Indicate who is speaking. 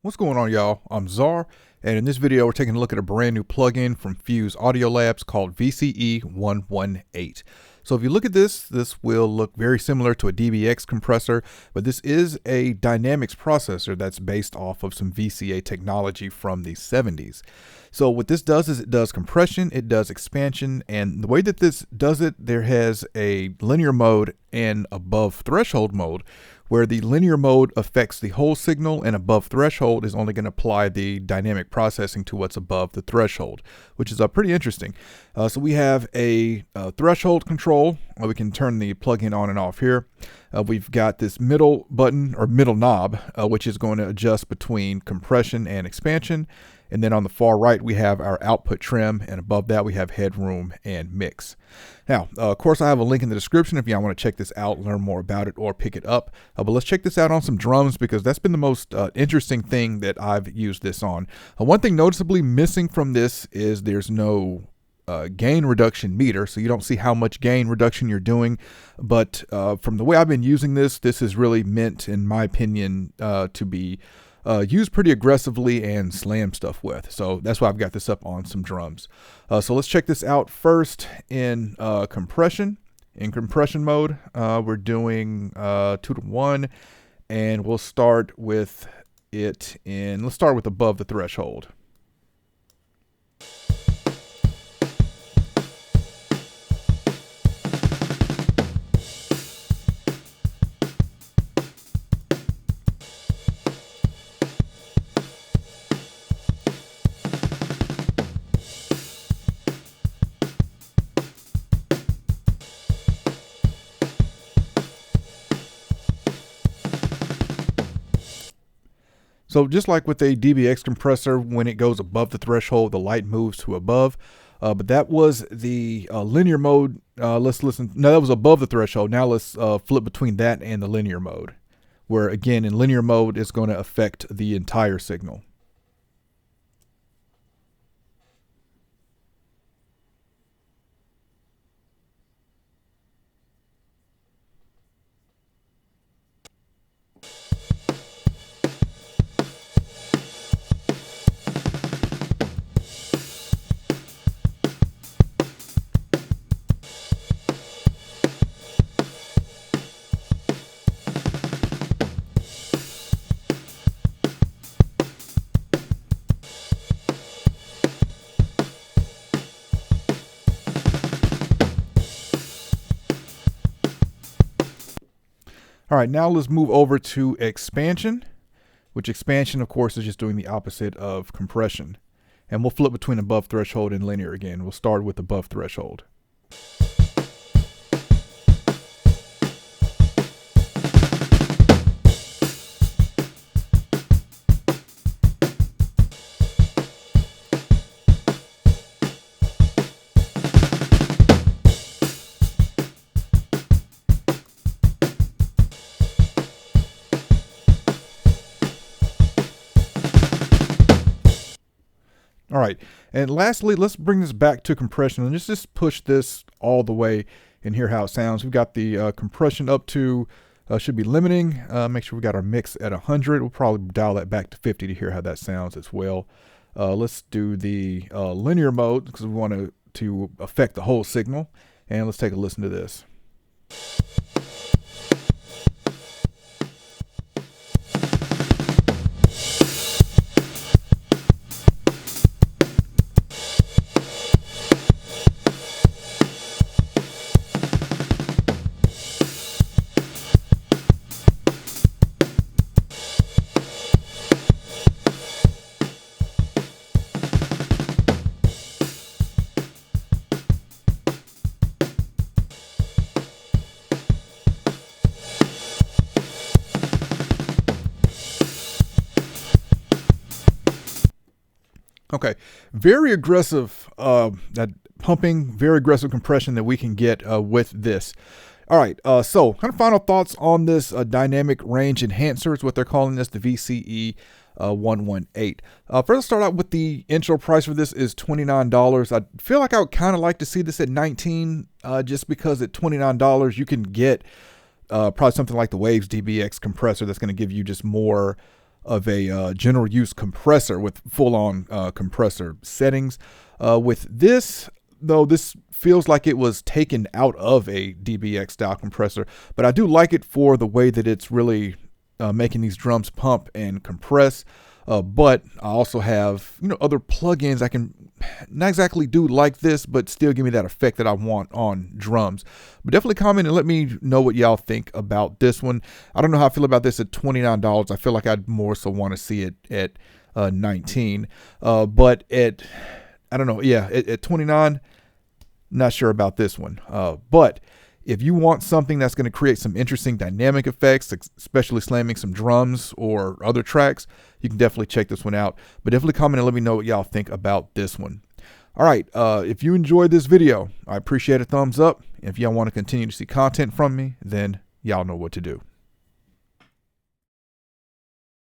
Speaker 1: What's going on, y'all? I'm Czar, and in this video we're taking a look at a brand new plugin from Fuse Audio Labs called VCE-118. So if you look at this will look very similar to a DBX compressor, but this is a dynamics processor that's based off of some VCA technology from the 70s. So what this does is it does compression, it does expansion, and the way that this does it, there has a linear mode and above threshold mode, where the linear mode affects the whole signal and above threshold is only going to apply the dynamic processing to what's above the threshold, which is pretty interesting. So we have a threshold control. We can turn the plugin on and off here. We've got this middle button or middle knob, which is going to adjust between compression and expansion. And then on the far right, we have our output trim, and above that, we have headroom and mix. Now, of course, I have a link in the description if y'all want to check this out, learn more about it, or pick it up. But let's check this out on some drums, because that's been the most interesting thing that I've used this on. One thing noticeably missing from this is there's no gain reduction meter, so you don't see how much gain reduction you're doing. But from the way I've been using this is really meant, in my opinion, to be used pretty aggressively and slam stuff with. So that's why I've got this up on some drums. So let's check this out first in compression. In compression mode, we're doing 2-to-1, and we'll start with it in, let's start with above the threshold. So just like with a DBX compressor, when it goes above the threshold, the light moves to above. But that was the linear mode. Let's listen. No, that was above the threshold. Now let's flip between that and the linear mode, where again in linear mode it's going to affect the entire signal. All right, now let's move over to expansion, which expansion, of course, is just doing the opposite of compression. And we'll flip between above threshold and linear again. We'll start with above threshold. All right, and lastly, let's bring this back to compression and just push this all the way and hear how it sounds. We've got the compression up to, should be limiting. Make sure we got our mix at 100. We'll probably dial that back to 50 to hear how that sounds as well. Let's do the linear mode because we want to affect the whole signal. And let's take a listen to this. Okay, very aggressive that pumping, very aggressive compression that we can get with this. All right, so kind of final thoughts on this dynamic range enhancer is what they're calling this, the VCE-118. First, let's start out with the intro price for this is $29. I feel like I would kind of like to see this at $19, just because at $29 you can get probably something like the Waves DBX compressor that's going to give you just more of a general use compressor with full-on compressor settings. With this, though, this feels like it was taken out of a DBX style compressor, but I do like it for the way that it's really making these drums pump and compress. But I also have, other plugins I can not exactly do like this, but still give me that effect that I want on drums. But definitely comment and let me know what y'all think about this one. I don't know how I feel about this at $29. I feel like I'd more so want to see it at $19. But at, I don't know, yeah, at $29, not sure about this one. But if you want something that's going to create some interesting dynamic effects, especially slamming some drums or other tracks, you can definitely check this one out. But definitely comment and let me know what y'all think about this one. All right, if you enjoyed this video, I appreciate a thumbs up. If y'all want to continue to see content from me, then y'all know what to do.